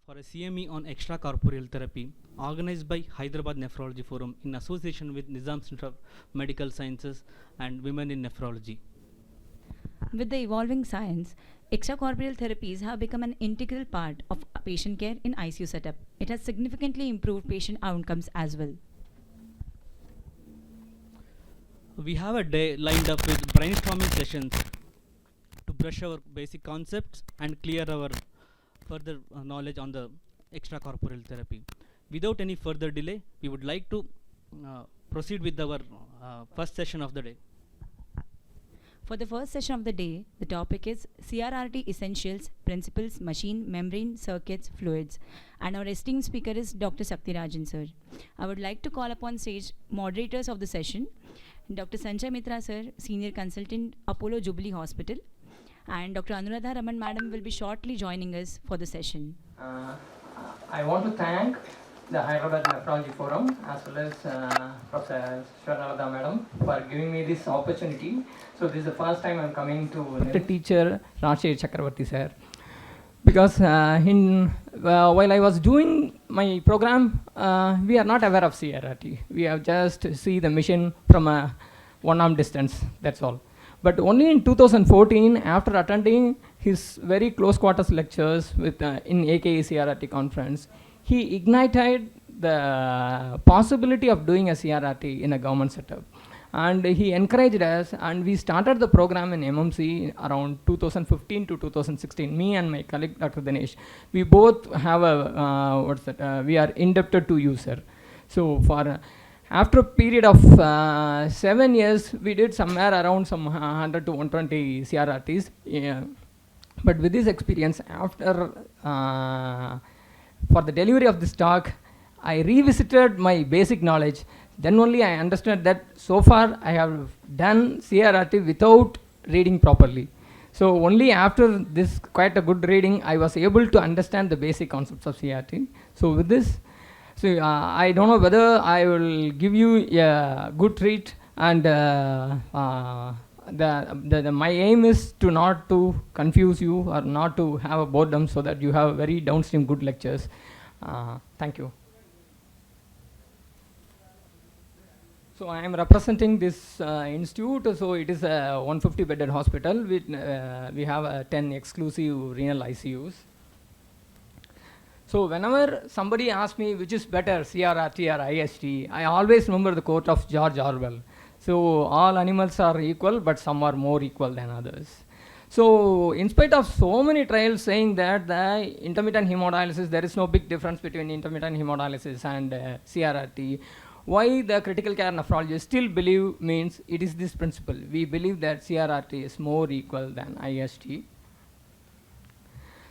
for a CME on extracorporeal therapy organized by Hyderabad Nephrology Forum in association with Nizam Center of Medical Sciences and Women in Nephrology. With the evolving science, extracorporeal therapies have become an integral part of patient care in ICU setup. It has significantly improved patient outcomes as well. We have a day lined up with brainstorming sessions to brush our basic concepts and clear our further knowledge on the extracorporeal therapy. Without any further delay, we would like to proceed with our first session of the day. For the first session of the day, the topic is CRRT Essentials, Principles, Machine, Membrane, Circuits, Fluids. And our esteemed speaker is Dr. Sakthirajan, sir. I would like to call upon stage moderators of the session, Dr. Sanjay Mitra, sir, Senior Consultant, Apollo Jubilee Hospital. And Dr. Anuradha Raman, madam, will be shortly joining us for the session. I want to thank the Hyderabad Nephrology Forum as well as Professor Anuradha madam for giving me this opportunity. So this is the first time I am coming to the teacher Sanjay CRRT sir. Because while I was doing my program, we are not aware of CRRT. We have just see the machine from a one-arm distance, that's all. But only in 2014, after attending his very close quarters lectures with in AKE CRRT conference, he ignited the possibility of doing a CRRT in a government setup. And he encouraged us, and we started the program in MMC around 2015 to 2016. Me and my colleague, Dr. Dinesh, we both have a, we are indebted to you, sir. So for after a period of 7 years, we did somewhere around some 100 to 120 CRRTs. Yeah. But with this experience, after for the delivery of this talk, I revisited my basic knowledge. Then only I understood that so far I have done CRRT without reading properly. So only after this quite a good reading, I was able to understand the basic concepts of CRRT. So with this, so I don't know whether I will give you a good treat, and my aim is to not to confuse you or not to have a boredom, so that you have very downstream good lectures. Thank you. So I am representing this institute. So it is a 150 bedded hospital. We have 10 exclusive renal ICUs. So whenever somebody asks me which is better, CRRT or IST, I always remember the quote of George Orwell. So all animals are equal, but some are more equal than others. So in spite of so many trials saying that the intermittent hemodialysis, there is no big difference between intermittent hemodialysis and CRRT, why the critical care nephrologists still believe means it is this principle. We believe that CRRT is more equal than IST.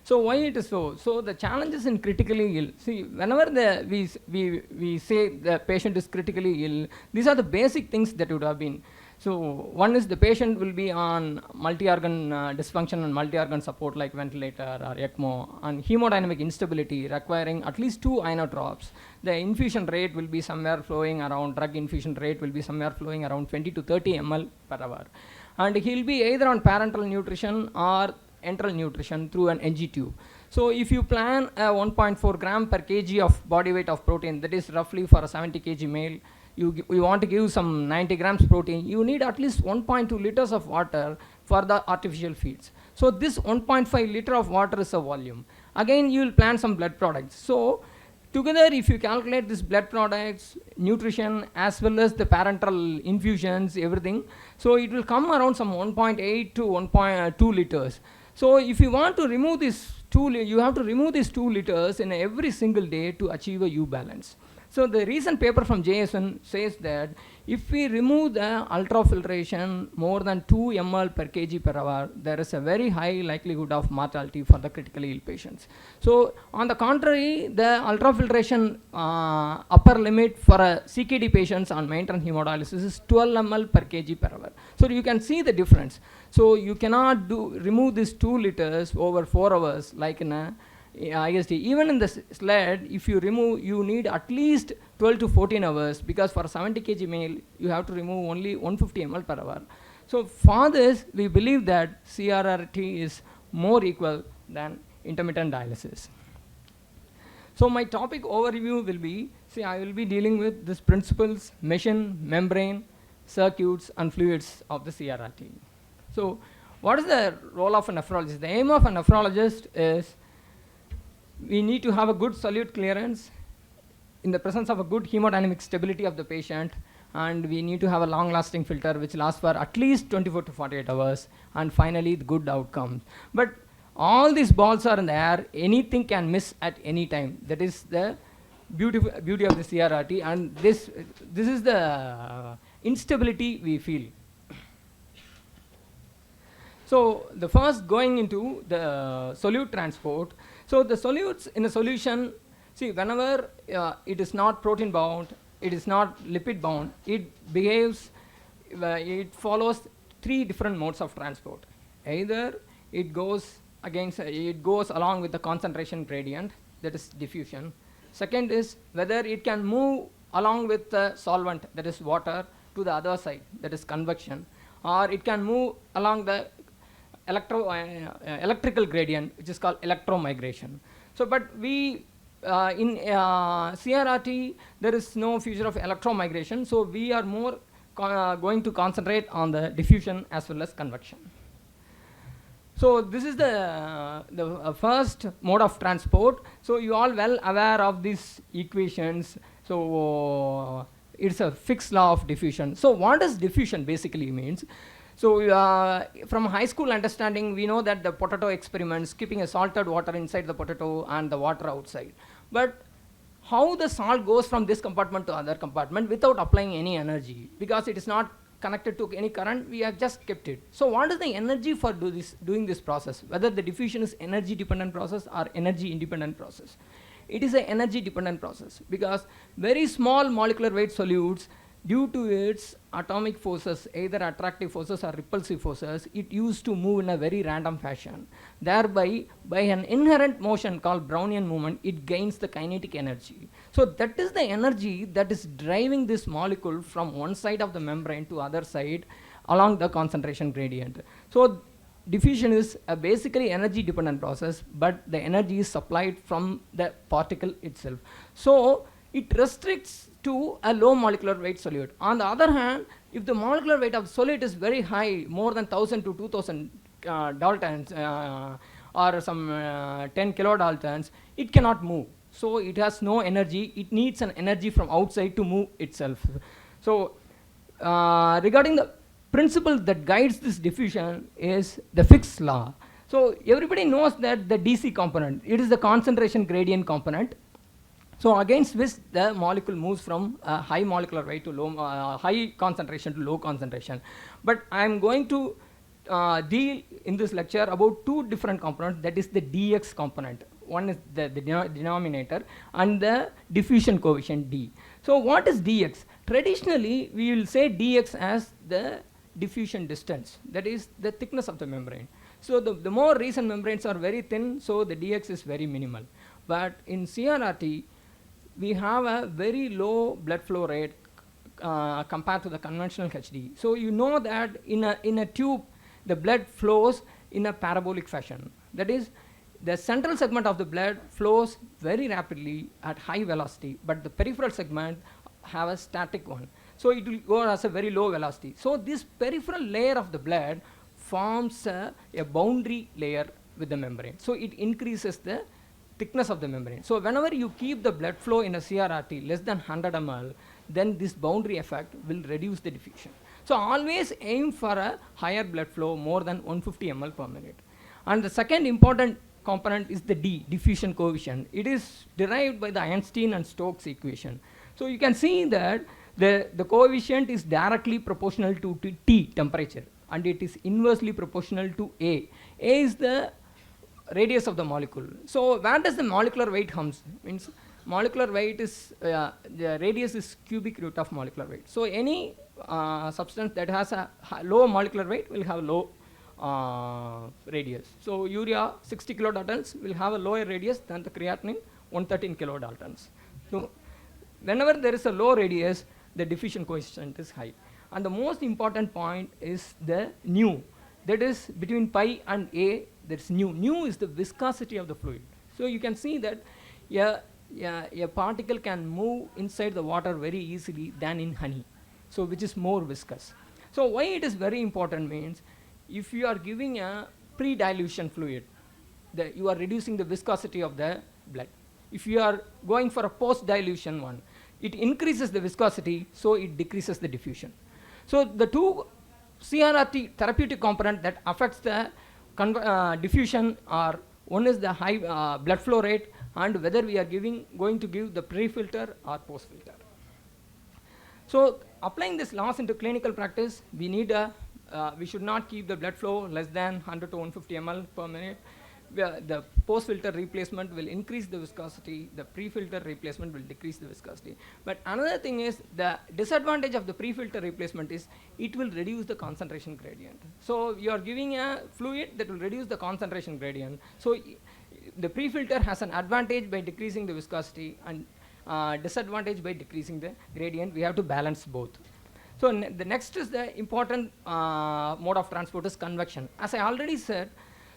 So why it is so? So the challenges in critically ill. See, whenever we say the patient is critically ill, these are the basic things that would have been. So one is the patient will be on multi-organ dysfunction and multi-organ support like ventilator or ECMO, and hemodynamic instability requiring at least 2 inotropes. The infusion rate will be somewhere flowing around, drug infusion rate will be somewhere flowing around 20 to 30 ml per hour. And he'll be either on parenteral nutrition or enteral nutrition through an NG tube. So if you plan a 1.4 gram per kg of body weight of protein, that is roughly for a 70 kg male, you want to give some 90 grams protein, you need at least 1.2 liters of water for the artificial feeds. So this 1.5 liter of water is a volume. Again, you will plan some blood products. So together, if you calculate this blood products, nutrition, as well as the parenteral infusions, everything, so it will come around some 1.8 to 1.2 liters. So if you want to remove this you have to remove these 2 liters in every single day to achieve a U balance. So the recent paper from JSN says that if we remove the ultrafiltration more than 2 ml per kg per hour, there is a very high likelihood of mortality for the critically ill patients. So on the contrary, the ultrafiltration upper limit for a CKD patients on maintenance hemodialysis is 12 ml per kg per hour. So you can see the difference. So you cannot remove these 2 liters over 4 hours like in a IST. Even in the sled, if you remove, you need at least 12 to 14 hours, because for 70 kg male, you have to remove only 150 ml per hour. So for this, we believe that CRRT is more equal than intermittent dialysis. So my topic overview will be, see, I will be dealing with these principles, machine, membrane, circuits, and fluids of the CRRT. So what is the role of a nephrologist? The aim of a nephrologist is we need to have a good solute clearance in the presence of a good hemodynamic stability of the patient, and we need to have a long-lasting filter which lasts for at least 24 to 48 hours, and finally the good outcomes. But all these balls are in the air, anything can miss at any time. That is the beauty of the CRRT, and this is the instability we feel. So the first, going into the solute transport. So the solutes in a solution, see, whenever it is not protein bound, it is not lipid bound, it behaves, it follows three different modes of transport. Either it goes along with the concentration gradient, that is diffusion. Second is whether it can move along with the solvent, that is water, to the other side, that is convection, or it can move along the electrical gradient, which is called electromigration. So, but we in CRRT, there is no feature of electromigration, so we are more going to concentrate on the diffusion as well as convection. So this is the first mode of transport. So you all well aware of these equations. So it's a fixed law of diffusion. So what does diffusion basically means? So from high school understanding, we know that the potato experiments, keeping a salted water inside the potato and the water outside. But how the salt goes from this compartment to other compartment without applying any energy, because it is not connected to any current, we have just kept it. So what is the energy for doing this process? Whether the diffusion is energy dependent process or energy independent process. It is an energy dependent process, because very small molecular weight solutes, due to its atomic forces, either attractive forces or repulsive forces, it used to move in a very random fashion. Thereby, by an inherent motion called Brownian movement, it gains the kinetic energy. So that is the energy that is driving this molecule from one side of the membrane to other side along the concentration gradient. So diffusion is a basically energy dependent process, but the energy is supplied from the particle itself. So it restricts to a low molecular weight solute. On the other hand, if the molecular weight of the solute is very high, more than 1000 to 2000 daltons or some 10 kilodaltons, it cannot move. So it has no energy. It needs an energy from outside to move itself. So regarding the principle that guides this diffusion is the Fick's law. So everybody knows that the DC component, it is the concentration gradient component. So against which the molecule moves from high molecular weight to low, high concentration to low concentration. But I am going to deal in this lecture about two different components, that is the dx component. One is the denominator and the diffusion coefficient d. So what is dx? Traditionally, we will say dx as the diffusion distance, that is the thickness of the membrane. So the more recent membranes are very thin, so the dx is very minimal. But in CRRT, we have a very low blood flow rate compared to the conventional HD. So you know that in a tube, the blood flows in a parabolic fashion. That is, the central segment of the blood flows very rapidly at high velocity, but the peripheral segment have a static one. So it will go as a very low velocity. So this peripheral layer of the blood forms a boundary layer with the membrane. So it increases the thickness of the membrane. So whenever you keep the blood flow in a CRRT less than 100 ml, then this boundary effect will reduce the diffusion. So always aim for a higher blood flow, more than 150 ml per minute. And the second important component is the D, diffusion coefficient. It is derived by the Einstein and Stokes equation. So you can see that the coefficient is directly proportional to T, temperature, and it is inversely proportional to A. A is the radius of the molecule. So where does the molecular weight comes? Means molecular weight is, the radius is cubic root of molecular weight. So any substance that has a low molecular weight will have low radius. So urea 60 kilodaltons will have a lower radius than the creatinine 113 kilodaltons. So whenever there is a low radius, the diffusion coefficient is high. And the most important point is the nu. That is between pi and A, there is nu. Nu is the viscosity of the fluid. So you can see that a particle can move inside the water very easily than in honey, so which is more viscous. So why it is very important means, if you are giving a pre-dilution fluid, you are reducing the viscosity of the blood. If you are going for a post-dilution one, it increases the viscosity, so it decreases the diffusion. So the two CRRT therapeutic component that affects the diffusion are, one is the high blood flow rate, and whether we are going to give the pre-filter or post-filter. So applying this laws into clinical practice, we need we should not keep the blood flow less than 100 to 150 ml per minute. The post-filter replacement will increase the viscosity, the pre-filter replacement will decrease the viscosity. But another thing is, the disadvantage of the pre-filter replacement is it will reduce the concentration gradient. So you are giving a fluid that will reduce the concentration gradient. So the pre-filter has an advantage by decreasing the viscosity and disadvantage by decreasing the gradient. We have to balance both. So the next is the important mode of transport is convection. As I already said,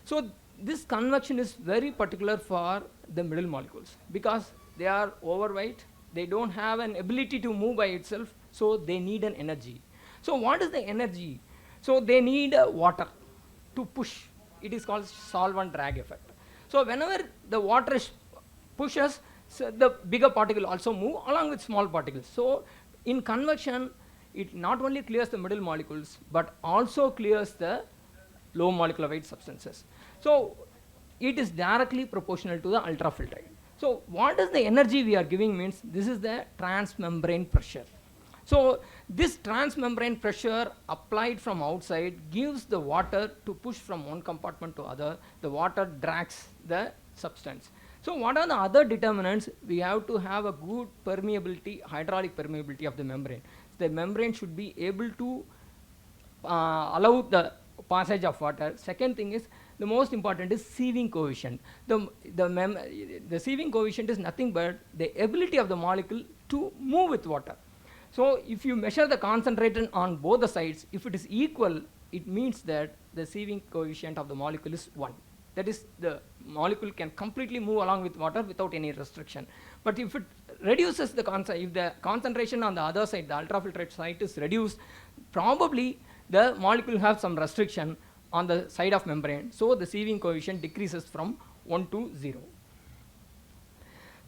so this convection is very particular for the middle molecules because they are overweight, they don't have an ability to move by itself, so they need an energy. So what is the energy? So they need water to push. It is called solvent drag effect. So whenever the water pushes, so the bigger particle also move along with small particles. So in convection, it not only clears the middle molecules, but also clears the low molecular weight substances. So it is directly proportional to the ultrafiltrate. So what is the energy we are giving means, this is the transmembrane pressure. So this transmembrane pressure applied from outside gives the water to push from one compartment to other. The water drags the substance. So what are the other determinants? We have to have a good permeability, hydraulic permeability of the membrane. The membrane should be able to allow the passage of water. Second thing is, the most important is sieving coefficient. The sieving coefficient is nothing but the ability of the molecule to move with water. So if you measure the concentration on both the sides, if it is equal, it means that the sieving coefficient of the molecule is 1. That is, the molecule can completely move along with water without any restriction. But if it reduces the if the concentration on the other side, the ultrafiltrate side is reduced, probably the molecule have some restriction on the side of membrane. So the sieving coefficient decreases from 1 to 0.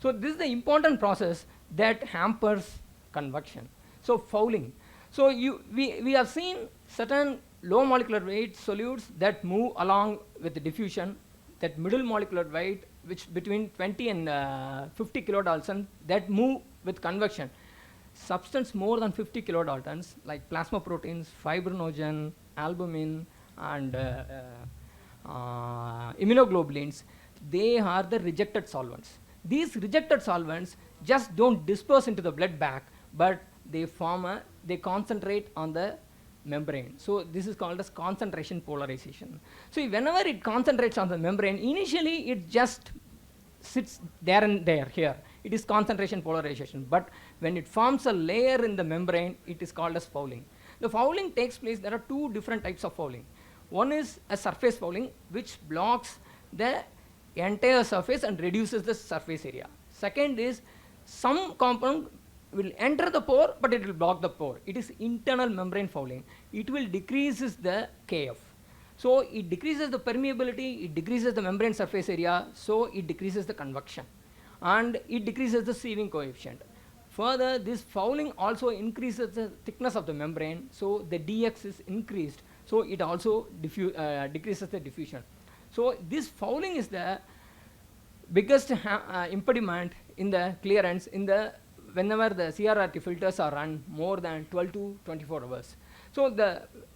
So this is the important process that hampers convection. So fouling. So we have seen certain low molecular weight solutes that move along with the diffusion, that middle molecular weight, which between 20 and 50 kilodalton, that move with convection. Substance more than 50 kilodaltons, like plasma proteins, fibrinogen, albumin, and immunoglobulins, they are the rejected solvents. These rejected solvents just don't disperse into the blood bag, but they concentrate on the membrane. So this is called as concentration polarization. So whenever it concentrates on the membrane, initially it just sits there and there here. It is concentration polarization. But when it forms a layer in the membrane, it is called as fouling. The fouling takes place, there are two different types of fouling. One is a surface fouling, which blocks the entire surface and reduces the surface area. Second is some compound will enter the pore, but it will block the pore. It is internal membrane fouling. It will decreases the Kf. So it decreases the permeability, it decreases the membrane surface area, so it decreases the convection, and it decreases the sieving coefficient. Further, this fouling also increases the thickness of the membrane, so the dx is increased, so it also decreases the diffusion. So this fouling is the biggest impediment in the clearance whenever the CRRT filters are run more than 12 to 24 hours. So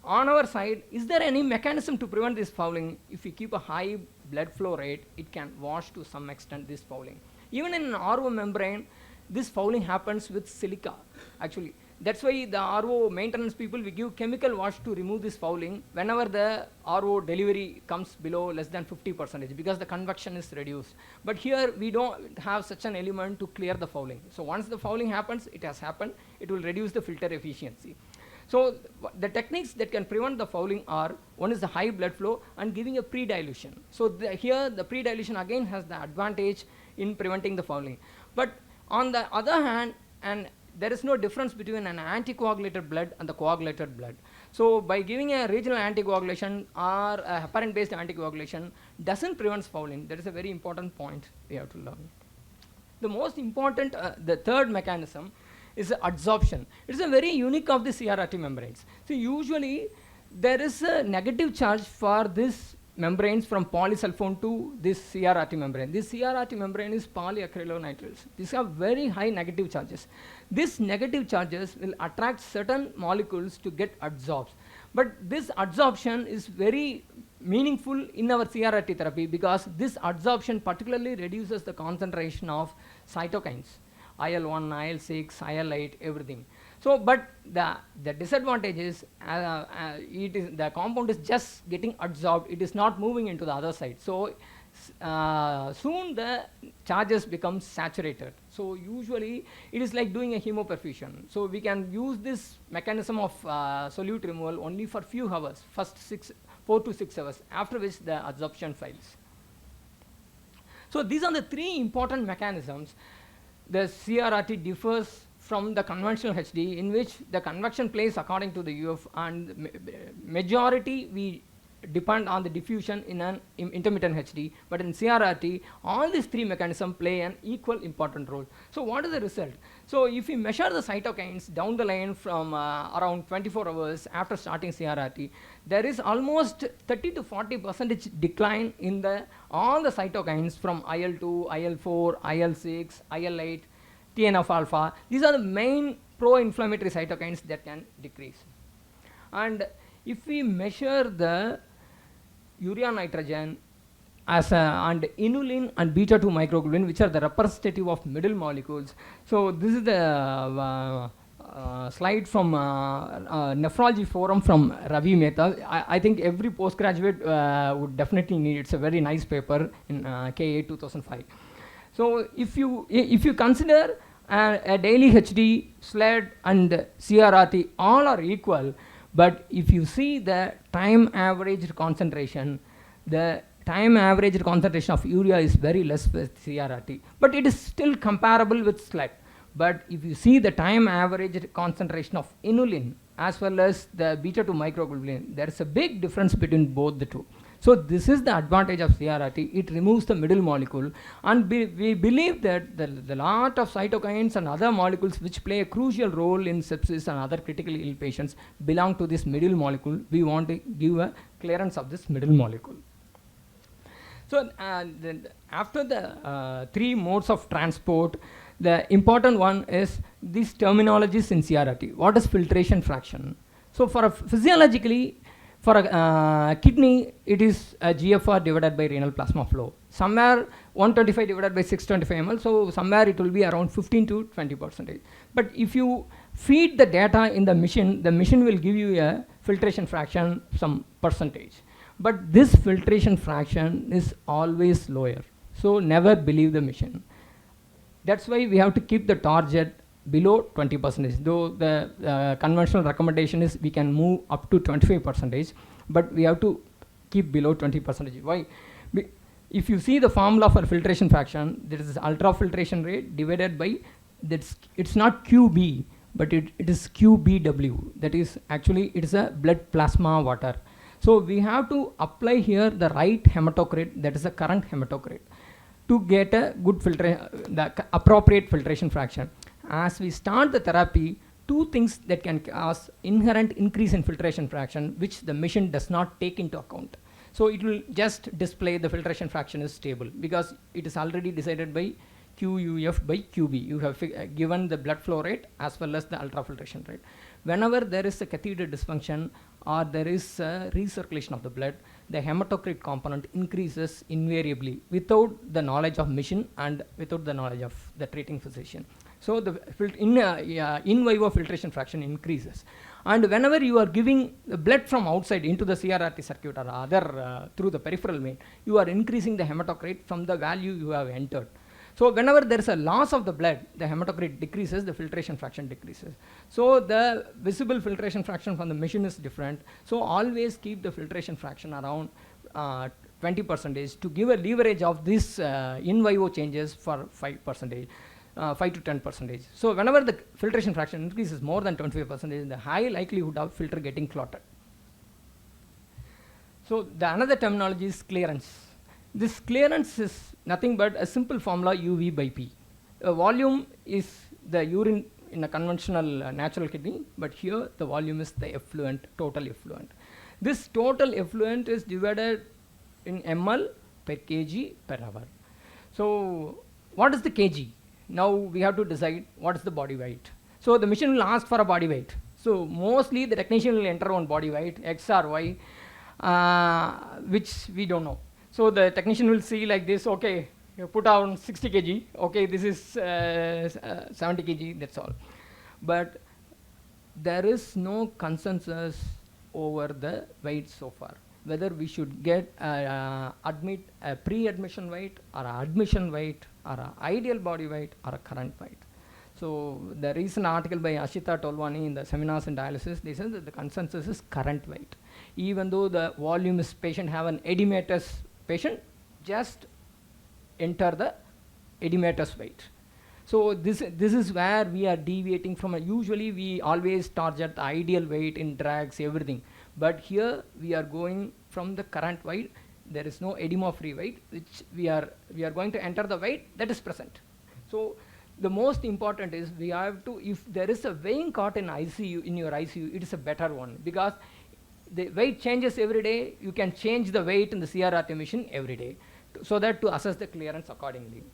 on our side, is there any mechanism to prevent this fouling? If we keep a high blood flow rate, it can wash to some extent this fouling. Even in an RO membrane, this fouling happens with silica, actually. That's why the RO maintenance people, we give chemical wash to remove this fouling whenever the RO delivery comes below less than 50%, because the convection is reduced. But here we don't have such an element to clear the fouling. So once the fouling happens, it has happened, it will reduce the filter efficiency. So the techniques that can prevent the fouling are, one is the high blood flow and giving a pre-dilution. So here the pre-dilution again has the advantage, in preventing the fouling. But on the other hand, and there is no difference between an anticoagulated blood and the coagulated blood. So by giving a regional anticoagulation or a heparin based anticoagulation doesn't prevent fouling. That is a very important point we have to learn. The most important, the third mechanism is adsorption. It is a very unique of the CRRT membranes. So usually there is a negative charge for this membranes from polysulfone to this CRRT membrane. This CRRT membrane is polyacrylonitriles. These have very high negative charges. These negative charges will attract certain molecules to get adsorbed. But this adsorption is very meaningful in our CRRT therapy because this adsorption particularly reduces the concentration of cytokines, IL-1, IL-6, IL-8, everything. So, but the disadvantage is the compound is just getting adsorbed. It is not moving into the other side. So, soon the charges become saturated. So, usually it is like doing a hemoperfusion. So, we can use this mechanism of solute removal only for few hours, first 4 to 6 hours, after which the adsorption fails. So, these are the three important mechanisms. The CRRT differs from the conventional HD, in which the convection plays according to the UF, and majority we depend on the diffusion in an intermittent HD, but in CRRT all these three mechanisms play an equal important role. So what is the result? So if we measure the cytokines down the line from around 24 hours after starting CRRT, there is almost 30 to 40% decline in all the cytokines from IL-2, IL-4, IL-6, IL-8, TNF alpha. These are the main pro-inflammatory cytokines that can decrease. And if we measure the urea nitrogen and inulin and beta 2 microglobulin, which are the representative of middle molecules. So this is the slide from nephrology forum from Ravi Mehta. I think every postgraduate would definitely need. It's a very nice paper in KA 2005. So if you consider a daily HD, SLED and CRRT all are equal, but if you see the time averaged concentration, the time averaged concentration of urea is very less with CRRT, but it is still comparable with SLED. But if you see the time averaged concentration of inulin as well as the beta 2 microglobulin, there is a big difference between both the two. So this is the advantage of CRRT. It removes the middle molecule, and we believe that the lot of cytokines and other molecules which play a crucial role in sepsis and other critically ill patients belong to this middle molecule. We want to give a clearance of this middle molecule. So after the three modes of transport, the important one is these terminologies in CRRT. What is filtration fraction? So physiologically, for a kidney, it is a GFR divided by renal plasma flow. Somewhere 125 divided by 625 ml, so somewhere it will be around 15 to 20%. But if you feed the data in the machine will give you a filtration fraction, some percentage. But this filtration fraction is always lower. So never believe the machine. That's why we have to keep the target below 20%, though the conventional recommendation is we can move up to 25%, but we have to keep below 20%. Why? If you see the formula for filtration fraction, there is ultrafiltration rate divided by, it's not QB, but it is QBW. That is actually, it is a blood plasma water. So we have to apply here the right hematocrit, that is the current hematocrit, to get a good the appropriate filtration fraction. As we start the therapy, two things that can cause inherent increase in filtration fraction, which the machine does not take into account. So it will just display the filtration fraction is stable because it is already decided by QUF by QB. You have given the blood flow rate as well as the ultrafiltration rate. Whenever there is a catheter dysfunction or there is a recirculation of the blood, the hematocrit component increases invariably without the knowledge of machine and without the knowledge of the treating physician. So the in vivo filtration fraction increases. And whenever you are giving the blood from outside into the CRRT circuit or other through the peripheral vein, you are increasing the hematocrit from the value you have entered. So whenever there is a loss of the blood, the hematocrit decreases, the filtration fraction decreases. So the visible filtration fraction from the machine is different. So always keep the filtration fraction around 20% to give a leverage of this in vivo changes for 5%, 5 to 10%. So whenever the filtration fraction increases more than 25%, the high likelihood of filter getting clotted. So the another terminology is clearance. This clearance is nothing but a simple formula UV by P. Volume is the urine in a conventional natural kidney, but here the volume is the effluent, total effluent. This total effluent is divided in ml per kg per hour. So what is the kg? Now we have to decide what is the body weight. So the machine will ask for a body weight. So mostly the technician will enter one body weight, X or Y, which we don't know. So the technician will see like this, okay, you put on 60 kg, okay, this is 70 kg, that's all. But there is no consensus over the weight so far, whether we should get admit a pre-admission weight or a admission weight or a ideal body weight or a current weight. So the recent article by Ashita Tolwani in the seminars in dialysis, they said that the consensus is current weight. Even though the volume is patient have an edematous patient, just enter the edematous weight. So this is where we are deviating from usually we always target the ideal weight in drugs, everything. But here we are going from the current weight. There is no edema free weight, which we are going to enter the weight that is present. So the most important is we have to, if there is a weighing cot in ICU, in your ICU, it is a better one, because the weight changes every day. You can change the weight in the CRRT machine every day, so that to assess the clearance accordingly.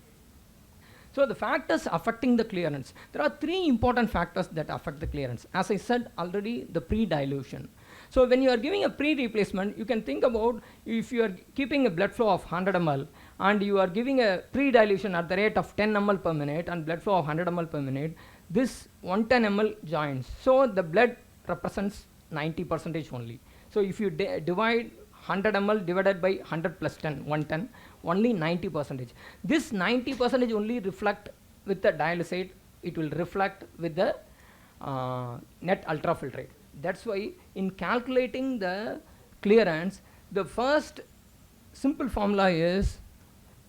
So the factors affecting the clearance, there are 3 important factors that affect the clearance. As I said already, the pre-dilution. So when you are giving a pre-replacement, you can think about if you are keeping a blood flow of 100 ml and you are giving a pre-dilution at the rate of 10 ml per minute and blood flow of 100 ml per minute, this 110 ml joins. So the blood represents 90% only. So if you divide 100 ml divided by 100 plus 10, 110, only 90%. This 90% only reflect with the dialysate, it will reflect with the net ultrafiltrate. That's why in calculating the clearance, the first simple formula is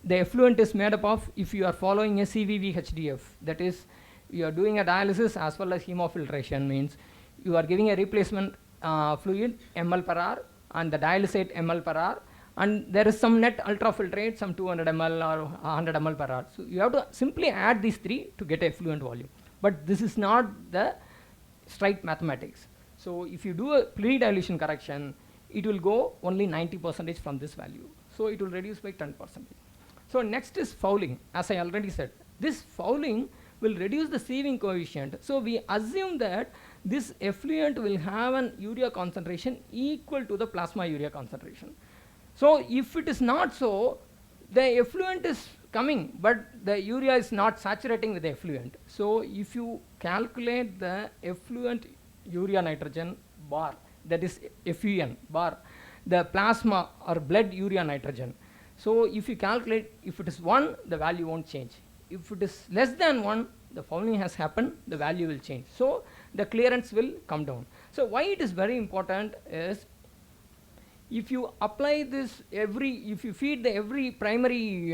the effluent is made up of, if you are following a CVV HDF, that is you are doing a dialysis as well as hemofiltration, means you are giving a replacement fluid ml per hour and the dialysate ml per hour, and there is some net ultrafiltrate, some 200 ml or 100 ml per hour. So you have to simply add these 3 to get effluent volume. But this is not the straight mathematics. So if you do a pre-dilution correction, it will go only 90% from this value. So it will reduce by 10%. So next is fouling. As I already said, this fouling will reduce the sieving coefficient. So we assume that this effluent will have an urea concentration equal to the plasma urea concentration. So if it is not so, the effluent is coming, but the urea is not saturating with the effluent. So if you calculate the effluent urea nitrogen bar, that is FUN bar, the plasma or blood urea nitrogen. So if you calculate, if it is 1, the value won't change. If it is less than 1, the fouling has happened, the value will change. So the clearance will come down. So why it is very important is, if you apply this if you feed the every primary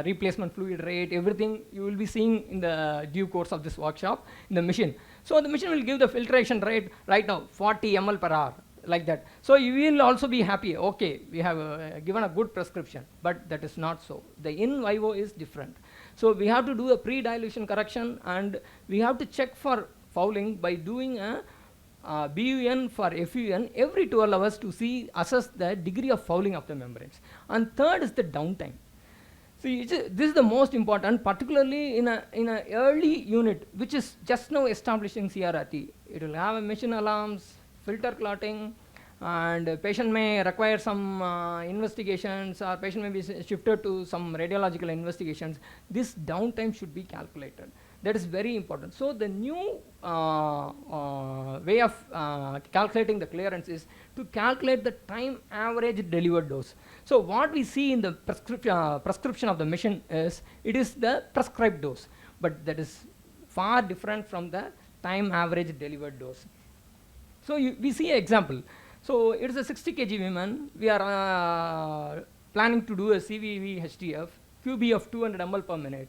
replacement fluid rate, everything you will be seeing in the due course of this workshop in the machine. So the machine will give the filtration rate right now 40 ml per hour, like that. So you will also be happy, okay, we have given a good prescription, but that is not so. The in vivo is different. So we have to do a pre-dilution correction, and we have to check for fouling by doing a BUN for FUN every 12 hours to assess the degree of fouling of the membranes. And third is the downtime. See, this is the most important, particularly in a early unit, which is just now establishing CRRT. It will have machine alarms, filter clotting, and patient may require some investigations, or patient may be shifted to some radiological investigations. This downtime should be calculated. That is very important. So the new way of calculating the clearance is to calculate the time average delivered dose. So what we see in the prescription of the machine is, it is the prescribed dose, but that is far different from the time average delivered dose. So we see an example. So it is a 60 kg woman. We are planning to do a CVV HDF, QB of 200 ml per minute,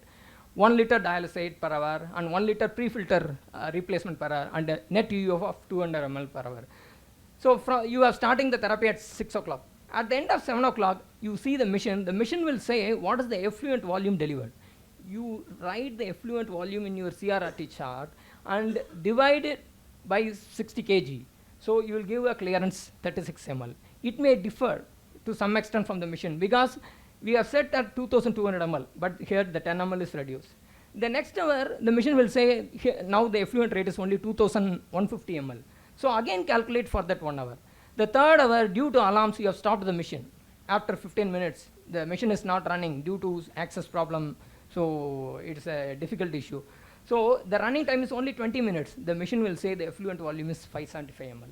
1 liter dialysate per hour, and 1 liter pre-filter replacement per hour, and a net UF of 200 ml per hour. So you are starting the therapy at 6 o'clock. At the end of 7 o'clock, you see the machine will say what is the effluent volume delivered. You write the effluent volume in your CRRT chart and divide it by 60 kg. So you will give a clearance 36 ml. It may differ to some extent from the machine because we have set at 2200 ml, but here the 10 ml is reduced. The next hour, the machine will say now the effluent rate is only 2150 ml. So again calculate for that 1 hour. The third hour, due to alarms, you have stopped the machine. After 15 minutes, the machine is not running due to access problem. So it's a difficult issue. So the running time is only 20 minutes. The machine will say the effluent volume is 575 ml.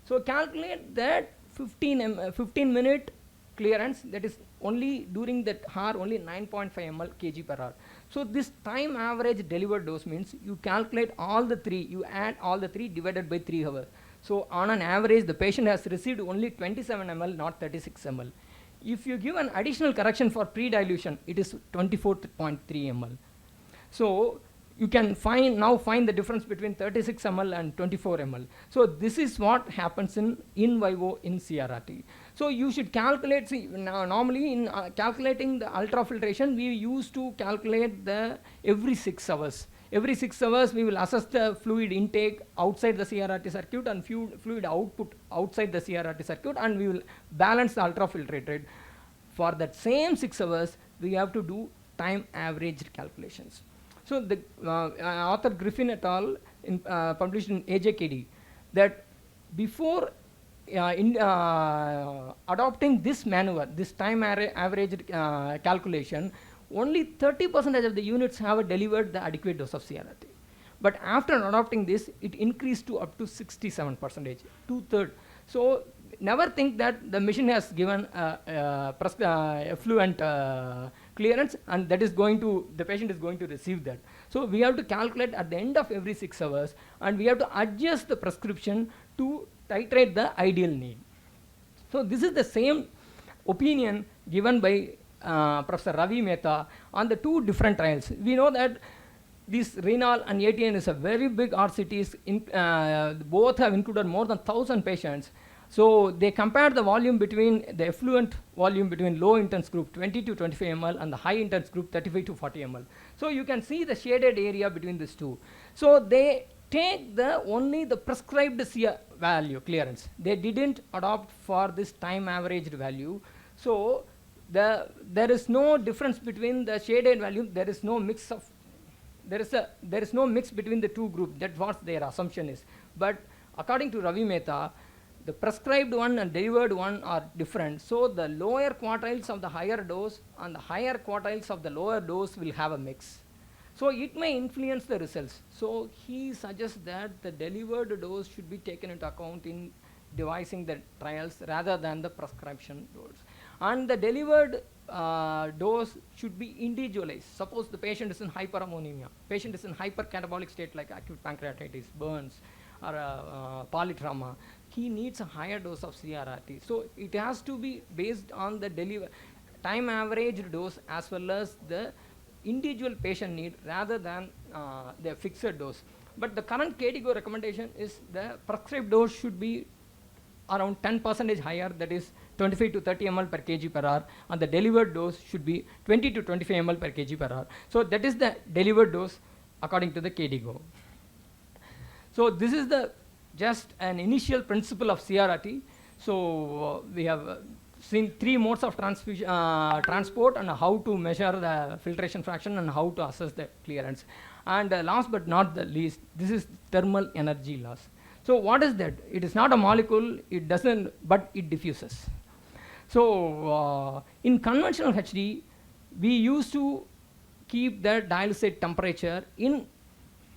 So calculate that 15 minute clearance, that is only during that hour only 9.5 ml kg per hour. So this time average delivered dose means you calculate all the three, you add all the three divided by 3 hours. So on an average, the patient has received only 27 ml, not 36 ml. If you give an additional correction for pre-dilution, it is 24.3 ml. So you can now find the difference between 36 ml and 24 ml. So this is what happens in vivo in CRRT. So you should calculate, normally in calculating the ultrafiltration, we used to calculate the every 6 hours. Every 6 hours, we will assess the fluid intake outside the CRRT circuit and fluid output outside the CRRT circuit, and we will balance the ultrafiltrate rate. For that same 6 hours, we have to do time averaged calculations. So the author Griffin et al. Published in AJKD that before adopting this maneuver, this time averaged calculation, only 30% of the units have delivered the adequate dose of CRRT. But after adopting this, it increased to up to 67%, 2/3. So never think that the machine has given effluent clearance and that is going to, the patient is going to receive that. So we have to calculate at the end of every 6 hours, and we have to adjust the prescription to titrate the ideal need. So this is the same opinion given by Professor Ravi Mehta on the 2 different trials. We know that this renal and ATN is a very big RCTs. Both have included more than 1,000 patients. So they compared the volume between the effluent volume between low intense group 20 to 25 ml and the high intense group 35 to 40 ml. So you can see the shaded area between these two. So they take only the prescribed value clearance. They didn't adopt for this time averaged value. So there is no difference between the shaded value. There is no mix of, there is no mix between the two groups. That's what their assumption is. But according to Ravi Mehta, the prescribed one and delivered one are different. So the lower quartiles of the higher dose and the higher quartiles of the lower dose will have a mix. So it may influence the results. So he suggests that the delivered dose should be taken into account in devising the trials rather than the prescription dose. And the delivered dose should be individualized. Suppose the patient is in hyperammonemia, patient is in hypercatabolic state like acute pancreatitis, burns, or polytrauma, he needs a higher dose of CRRT. So it has to be based on the time averaged dose as well as the individual patient need rather than the fixed dose. But the current KDIGO recommendation is the prescribed dose should be around 10% higher, that is 25 to 30 ml per kg per hour, and the delivered dose should be 20 to 25 ml per kg per hour. So that is the delivered dose according to the KDIGO. So this is just an initial principle of CRRT. So we have seen 3 modes of transport and how to measure the filtration fraction and how to assess the clearance. And last but not the least, this is thermal energy loss. So what is that? It is not a molecule, it doesn't, but it diffuses. So in conventional HD, we used to keep the dialysate temperature in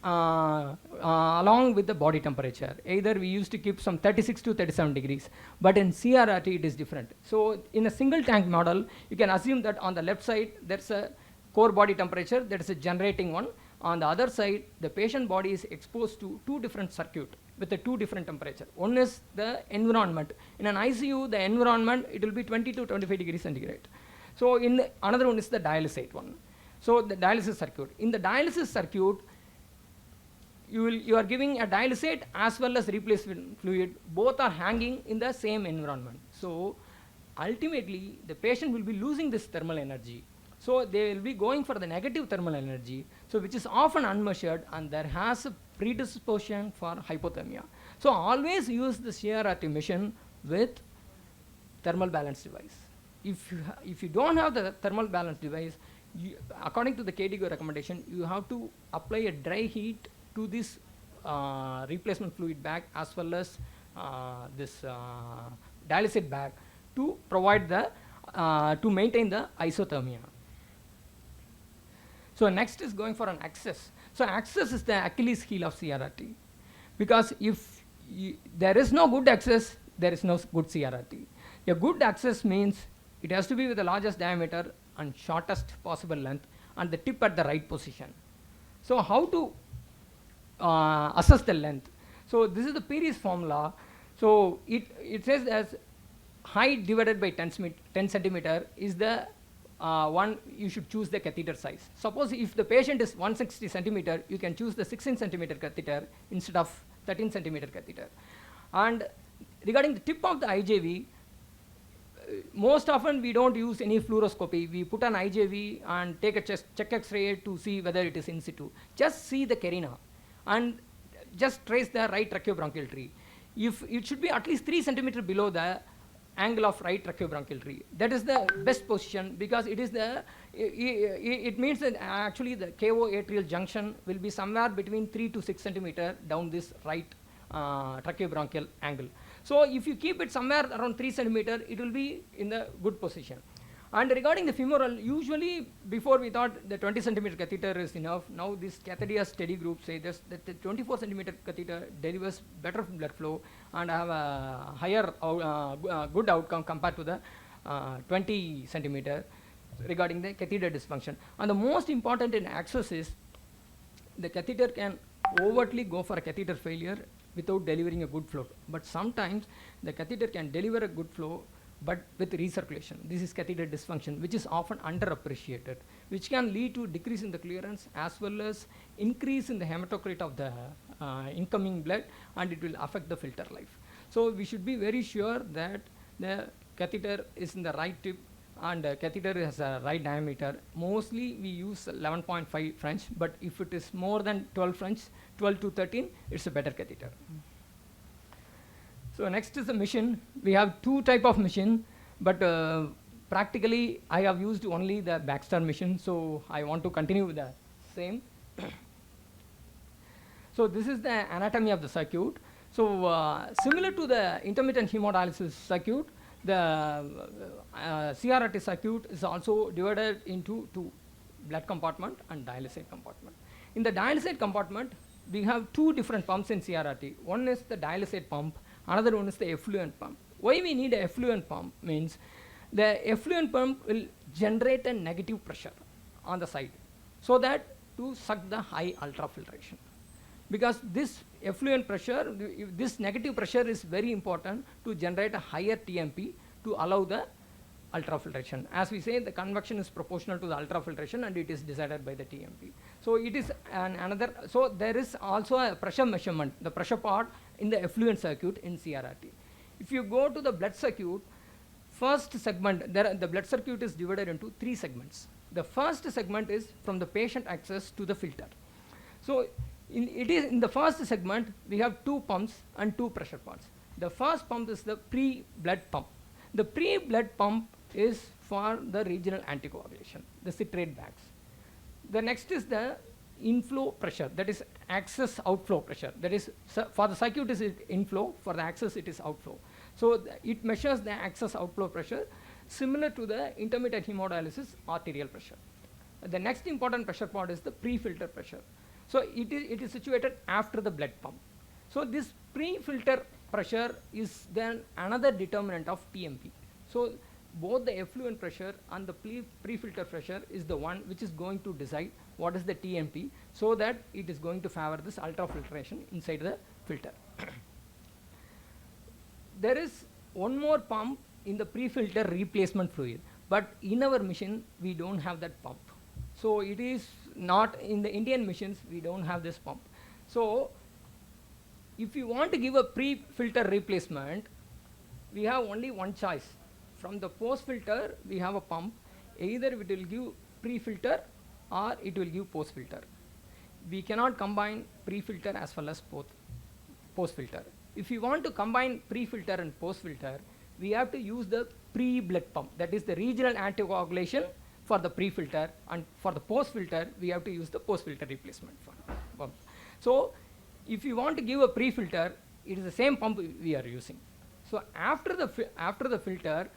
along with the body temperature. Either we used to keep some 36 to 37 degrees, but in CRRT it is different. So in a single tank model, you can assume that on the left side there's a core body temperature, that is a generating one, On the other side, the patient body is exposed to two different circuit with a two different temperature. One is the environment. In an ICU, the environment, it will be 20 to 25 degrees centigrade. So another one is the dialysate one. So the dialysis circuit. In the dialysis circuit, you are giving a dialysate as well as replacement fluid. Both are hanging in the same environment. So ultimately, the patient will be losing this thermal energy. So they will be going for the negative thermal energy, so which is often unmeasured, and there has a predisposition for hypothermia. So always use the CRRT machine with thermal balance device. If you don't have the thermal balance device, according to the KDIGO recommendation, you have to apply a dry heat to this replacement fluid bag as well as this dialysate bag to provide the to maintain the isothermia. So next is going for an access. So access is the Achilles heel of CRRT, because if there is no good access, there is no good CRRT. A good access means it has to be with the largest diameter and shortest possible length and the tip at the right position. So how to assess the length? So this is the Peary's formula. So it says as height divided by 10 centimeter is the one you should choose the catheter size. Suppose if the patient is 160 centimeter, you can choose the 16 centimeter catheter instead of 13 centimeter catheter. And regarding the tip of the IJV, most often we don't use any fluoroscopy. We put an IJV and take a check X-ray to see whether it is in situ. Just see the carina and just trace the right tracheobronchial tree. If it should be at least 3 centimeter below the angle of right tracheobronchial tree. That is the best position, because it is the it means that actually the KO atrial junction will be somewhere between 3 to 6 centimeter down this right tracheobronchial angle. So if you keep it somewhere around 3 centimeter, it will be in the good position. And regarding the femoral, usually before we thought the 20 centimeter catheter is enough. Now this catheter study group say this, that the 24 centimeter catheter delivers better blood flow and have a higher good outcome compared to the 20 centimeter regarding the catheter dysfunction. And the most important in access is the catheter can overtly go for a catheter failure without delivering a good flow. But sometimes the catheter can deliver a good flow but with recirculation. This is catheter dysfunction, which is often underappreciated, which can lead to decrease in the clearance as well as increase in the hematocrit of the incoming blood, and it will affect the filter life. So we should be very sure that the catheter is in the right tip and catheter has a right diameter. Mostly we use 11.5 French, but if it is more than 12 French, 12 to 13, it's a better catheter. So next is the machine. We have two type of machine, but practically I have used only the Baxter machine, so I want to continue with the same. So this is the anatomy of the circuit. So similar to the intermittent hemodialysis circuit, the CRRT circuit is also divided into two, blood compartment and dialysate compartment. In the dialysate compartment, we have two different pumps in CRRT. One is the dialysate pump, another one is the effluent pump. Why we need an effluent pump means the effluent pump will generate a negative pressure on the side so that to suck the high ultrafiltration. Because this effluent pressure, this negative pressure is very important to generate a higher TMP to allow the ultrafiltration. As we say, the convection is proportional to the ultrafiltration and it is decided by the TMP. So it is another, so there is also a pressure measurement, the pressure part in the effluent circuit in CRRT. If you go to the blood circuit, first segment, the blood circuit is divided into three segments. The first segment is from the patient access to the filter. So in the first segment, we have two pumps and two pressure parts. The first pump is the pre-blood pump. The pre-blood pump is for the regional anticoagulation, the citrate bags. The next is the inflow pressure, that is access outflow pressure. That is, for the circuit is inflow, for the access it is outflow. So it measures the access outflow pressure similar to the intermittent hemodialysis arterial pressure. The next important pressure part is the pre-filter pressure. So it is situated after the blood pump. So this pre-filter pressure is then another determinant of TMP. So both the effluent pressure and the pre-filter pressure is the one which is going to decide what is the TMP, so that it is going to favor this ultrafiltration inside the filter. There is one more pump in the pre-filter replacement fluid, but in our machine we don't have that pump. So it is not in the Indian machines, we don't have this pump. So if you want to give a pre-filter replacement, we have only one choice. From the post-filter we have a pump, either it will give pre-filter or it will give post-filter. We cannot combine pre-filter as well as post-filter. If you want to combine pre-filter and post-filter, we have to use the pre-blood pump, that is the regional anticoagulation for the pre-filter, and for the post-filter we have to use the post-filter replacement pump. So if you want to give a pre-filter, it is the same pump we are using. So after the filter,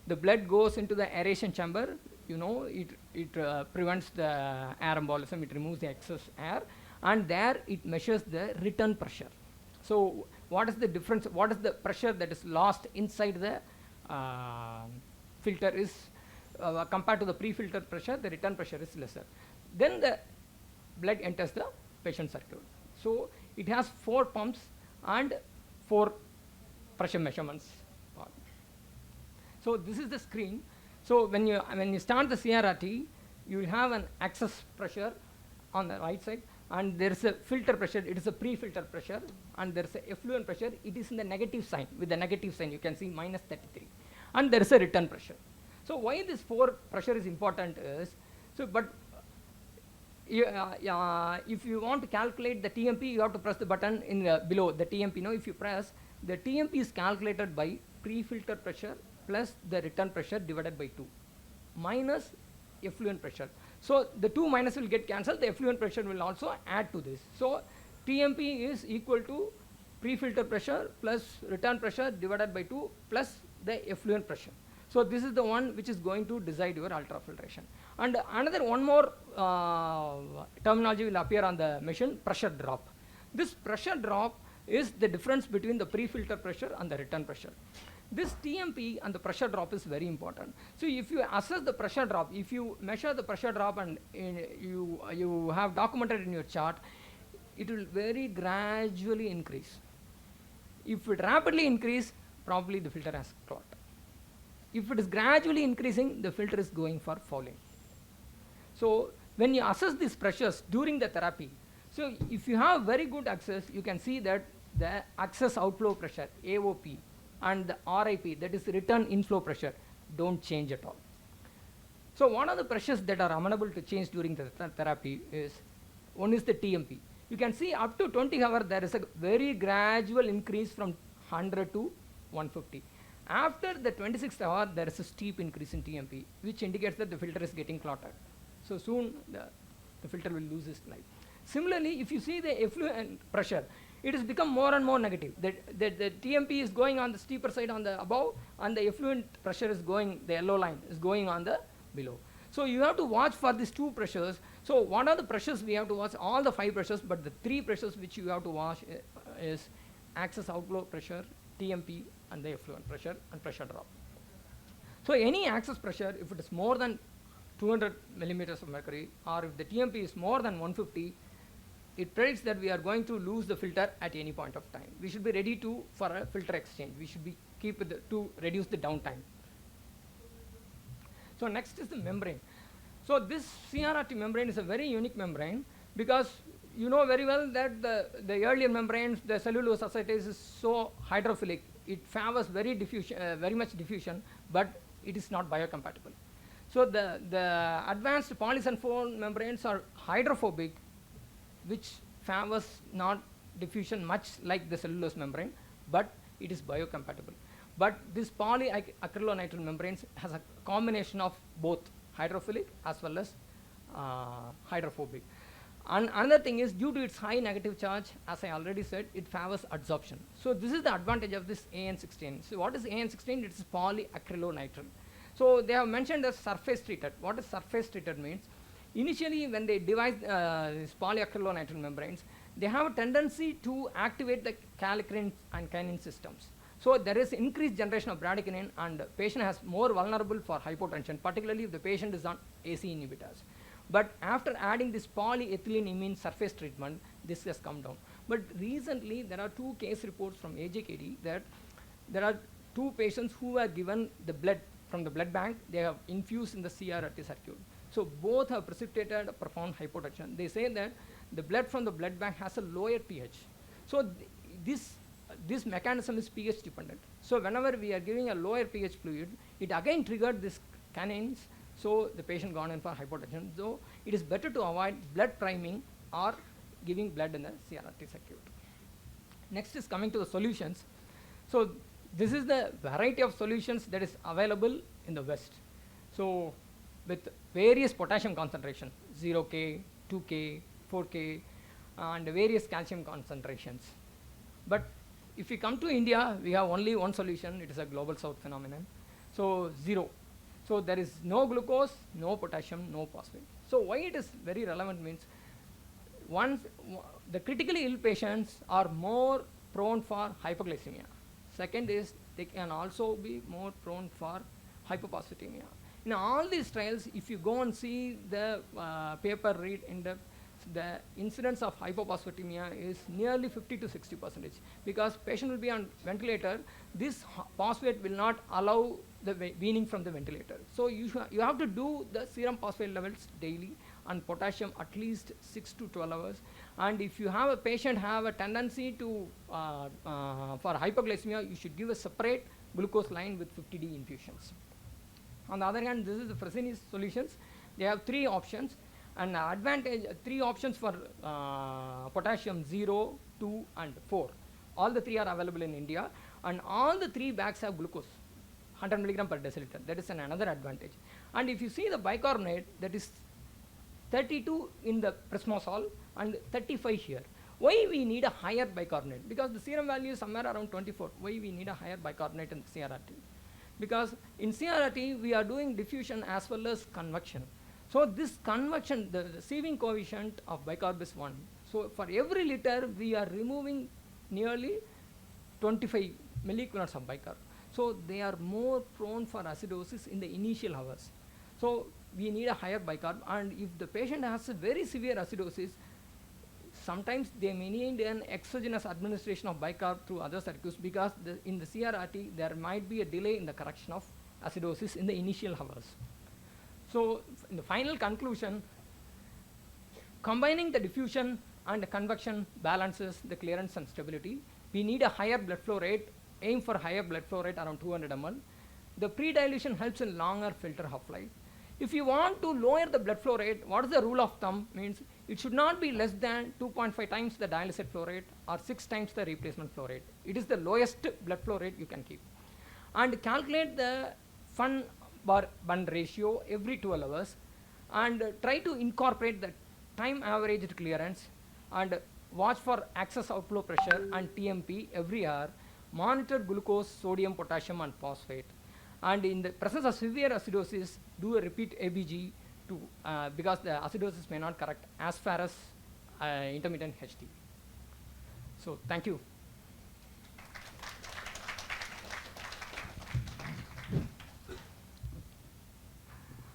the blood goes into the aeration chamber. You know, it prevents the air embolism, it removes the excess air, and there it measures the return pressure. So what is the difference, what is the pressure that is lost inside the filter is compared to the pre-filter pressure, the return pressure is lesser. Then the blood enters the patient circuit. So it has 4 pumps and 4 pressure measurements. So this is the screen. So when you start the CRRT, you will have an excess pressure on the right side, and there is a filter pressure, it is a pre-filter pressure, and there is a effluent pressure, it is in the negative sign. With the negative sign you can see minus 33, and there is a return pressure. So why this 4 pressure is important is, if you want to calculate the TMP, you have to press the button in below the TMP. Now if you press, the TMP is calculated by pre-filter pressure plus the return pressure divided by 2 minus effluent pressure. So the 2 minus will get cancelled, the effluent pressure will also add to this. So TMP is equal to pre-filter pressure plus return pressure divided by 2 plus the effluent pressure. So this is the one which is going to decide your ultrafiltration. And another one more terminology will appear on the machine, pressure drop. This pressure drop is the difference between the pre-filter pressure and the return pressure. This TMP and the pressure drop is very important. So if you assess the pressure drop, if you measure the pressure drop and you have documented in your chart, it will very gradually increase. If it rapidly increase, probably the filter has clogged. If it is gradually increasing, the filter is going for fouling. So when you assess these pressures during the therapy, so if you have very good access, you can see that the access outflow pressure, AOP, and the RIP, that is return inflow pressure, don't change at all. So one of the pressures that are amenable to change during the therapy is, one is the TMP. You can see up to 20 hours there is a very gradual increase from 100 to 150. After the 26th hour there is a steep increase in TMP, which indicates that the filter is getting clotted. So soon the filter will lose its life. Similarly, if you see the effluent pressure, it has become more and more negative. The TMP is going on the steeper side on the above, and the effluent pressure is going, the yellow line is going on the below. So you have to watch for these 2 pressures. So what are the pressures we have to watch? All the 5 pressures, but the 3 pressures which you have to watch is access outflow pressure, TMP, and the effluent pressure and pressure drop. So any access pressure, if it is more than 200 millimeters of mercury, or if the TMP is more than 150, it predicts that we are going to lose the filter at any point of time. We should be ready for a filter exchange. We should be to reduce the downtime. So next is the membrane. So this CRRT membrane is a very unique membrane, because you know very well that the earlier membranes, the cellulose acetate, is so hydrophilic. It favors very much diffusion, but it is not biocompatible. So the advanced polysulfone membranes are hydrophobic, which favors not diffusion much like the cellulose membrane, but it is biocompatible. But this polyacrylonitrile membranes has a combination of both hydrophilic as well as hydrophobic. And another thing is, due to its high negative charge, as I already said, it favors adsorption. So this is the advantage of this AN16. So what is AN16? It is polyacrylonitrile. So they have mentioned as surface treated. What does surface treated means? Initially, when they devise these polyacrylonitrile membranes, they have a tendency to activate the kallikrein and kinin systems. So there is increased generation of bradykinin, and the patient has more vulnerable for hypotension, particularly if the patient is on AC inhibitors. But after adding this polyethylene imine surface treatment, this has come down. But recently, there are 2 case reports from AJKD that there are 2 patients who were given the blood from the blood bank. They have infused in the CRRT circuit. So both have precipitated a profound hypotension. They say that the blood from the blood bank has a lower pH. So this mechanism is pH dependent. So whenever we are giving a lower pH fluid, it again triggered this canines. So the patient gone in for hypotension. So it is better to avoid blood priming or giving blood in the CRRT circuit. Next is coming to the solutions. So this is the variety of solutions that is available in the West. So with various potassium concentration, 0K, 2K, 4K, and various calcium concentrations. But if we come to India, we have only one solution. It is a global south phenomenon. So 0. So there is no glucose, no potassium, no phosphate. So why it is very relevant means the critically ill patients are more prone for hypoglycemia. Second is they can also be more prone for hypophosphatemia. In all these trials, if you go and see the paper read in depth, the incidence of hypophosphatemia is nearly 50 to 60%, because patient will be on ventilator. This phosphate will not allow the weaning from the ventilator. So you have to do the serum phosphate levels daily and potassium at least 6 to 12 hours. And if you have a patient have a tendency to for hypoglycemia, you should give a separate glucose line with 50D infusions. On the other hand, this is the Fresenius solutions. They have 3 options. And advantage, 3 options for potassium 0, 2, and 4. All the 3 are available in India, and all the 3 bags have glucose, 100 milligram per deciliter. That is another advantage. And if you see the bicarbonate, that is 32 in the Prismosol and 35 here. Why we need a higher bicarbonate? Because the serum value is somewhere around 24. Why we need a higher bicarbonate in CRRT? Because in CRRT, we are doing diffusion as well as convection. So this convection, the sieving coefficient of bicarb is 1. So for every liter, we are removing nearly 25 milliequivalents of bicarb. So they are more prone for acidosis in the initial hours. So we need a higher bicarb, and if the patient has a very severe acidosis, sometimes they may need an exogenous administration of bicarb through other circuits, because in the CRRT, there might be a delay in the correction of acidosis in the initial hours. So in the final conclusion, combining the diffusion and the convection balances the clearance and stability. We need a higher blood flow rate, aim for higher blood flow rate around 200 ml. The pre-dilution helps in longer filter half-life. If you want to lower the blood flow rate, what is the rule of thumb? Means it should not be less than 2.5 times the dialysate flow rate or 6 times the replacement flow rate. It is the lowest blood flow rate you can keep. And calculate the Fun bar bun ratio every 12 hours, and try to incorporate the time averaged clearance, and watch for access outflow pressure and TMP every hour. Monitor glucose, sodium, potassium, and phosphate. And in the presence of severe acidosis, do a repeat ABG to because the acidosis may not correct as far as intermittent HT. So thank you.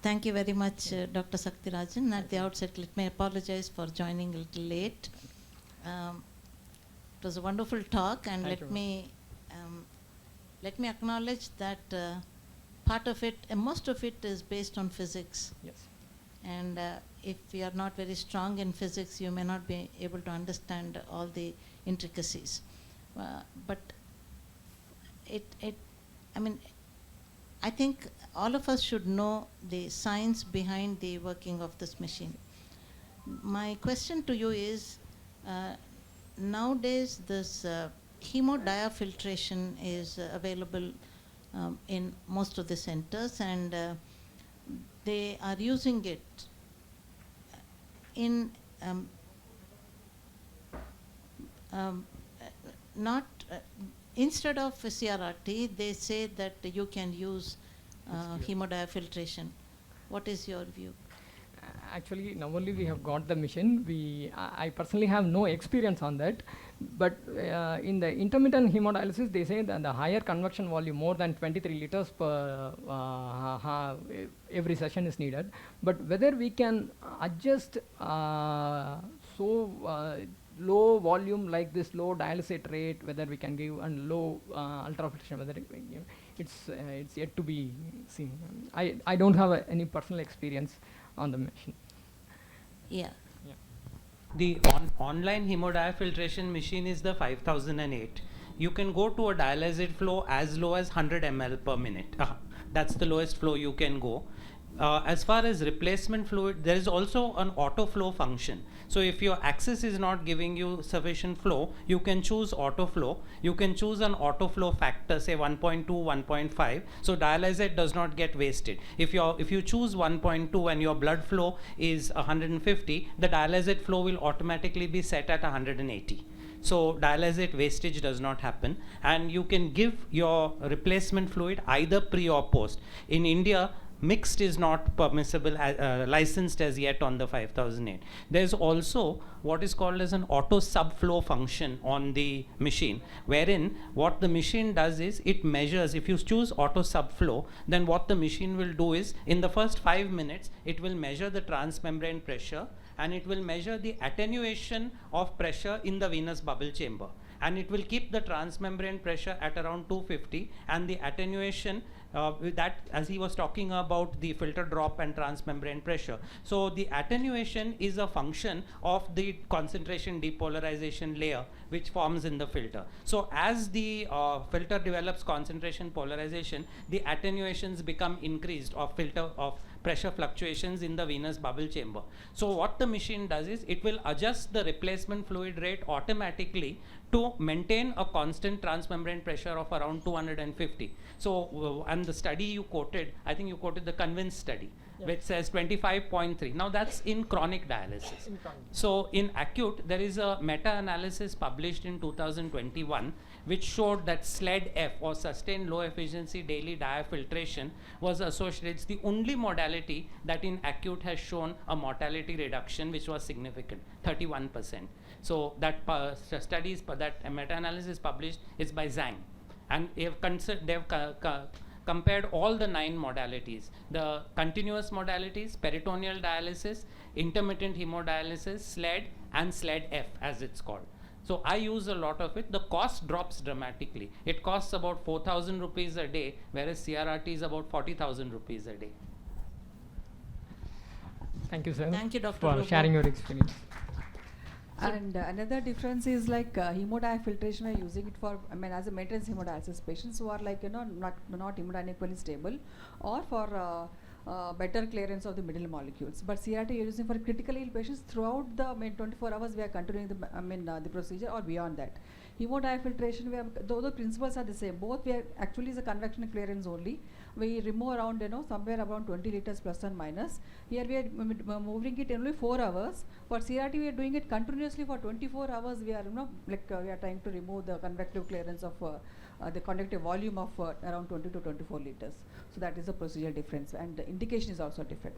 Thank you very much, Dr. Sakthirajan. At the outset, let me apologize for joining a little late. It was a wonderful talk, and let me acknowledge that part of it, most of it, is based on physics. Yes. And if you are not very strong in physics, you may not be able to understand all the intricacies. But I think all of us should know the science behind the working of this machine. My question to you is, nowadays this hemodiafiltration is available in most of the centers, and they are using it in not instead of CRRT, they say that you can use hemodiafiltration. What is your view? Actually, now only we have got the machine. I personally have no experience on that, but in the intermittent hemodialysis, they say that the higher convection volume, more than 23 liters per every session is needed. But whether we can adjust low volume like this, low dialysate rate, whether we can give, and low ultrafiltration, whether it's yet to be seen. I don't have any personal experience on the machine. Yeah. The online hemodiafiltration machine is the 5008. You can go to a dialysate flow as low as 100 ml per minute. That's the lowest flow you can go. As far as replacement fluid, there is also an auto flow function. So if your axis is not giving you sufficient flow, you can choose auto flow. You can choose an auto flow factor, say 1.2, 1.5. So dialysate does not get wasted. If you choose 1.2 and your blood flow is 150, the dialysate flow will automatically be set at 180. So dialysate wastage does not happen, and you can give your replacement fluid either pre or post. In India, mixed is not permissible, licensed as yet on the 5008. There's also what is called as an auto subflow function on the machine, wherein what the machine does is it measures. If you choose auto subflow, then what the machine will do is in the first 5 minutes it will measure the transmembrane pressure, and it will measure the attenuation of pressure in the venous bubble chamber, and it will keep the transmembrane pressure at around 250, and the attenuation with that, as he was talking about the filter drop and transmembrane pressure. So the attenuation is a function of the concentration depolarization layer which forms in the filter. So as the filter develops concentration polarization, the attenuations become increased of pressure fluctuations in the venous bubble chamber. So what the machine does is it will adjust the replacement fluid rate automatically to maintain a constant transmembrane pressure of around 250. So and the study you quoted, I think you quoted the Convince study, which says 25.3. Now that's in chronic dialysis. So in acute, there is a meta-analysis published in 2021 which showed that SLED-F, or sustained low efficiency daily diafiltration, was associated. It's the only modality that in acute has shown a mortality reduction which was significant, 31%. So that studies, that meta-analysis published is by Zhang, and they've compared all the 9 modalities: the continuous modalities, peritoneal dialysis, intermittent hemodialysis, SLED, and SLED-F as it's called. So I use a lot of it. The cost drops dramatically. It costs about 4,000 rupees a day, whereas CRRT is about 40,000 rupees a day. Thank you, sir. Thank you, Dr. for Rubo. sharing your experience. And another difference is like hemodiafiltration, we're using it for, as a maintenance hemodialysis patients who are like, not hemodynamically stable, or for better clearance of the middle molecules. But CRRT you're using for critically ill patients throughout the 24 hours. We are continuing the procedure or beyond that. Hemodiafiltration, though the principles are the same, both we are actually is a convection clearance only. We remove around somewhere around 20 liters plus and minus. Here we are moving it only 4 hours. For CRRT we are doing it continuously for 24 hours. We are we are trying to remove the convective clearance of the conductive volume of around 20 to 24 liters. So that is the procedure difference, and the indication is also different.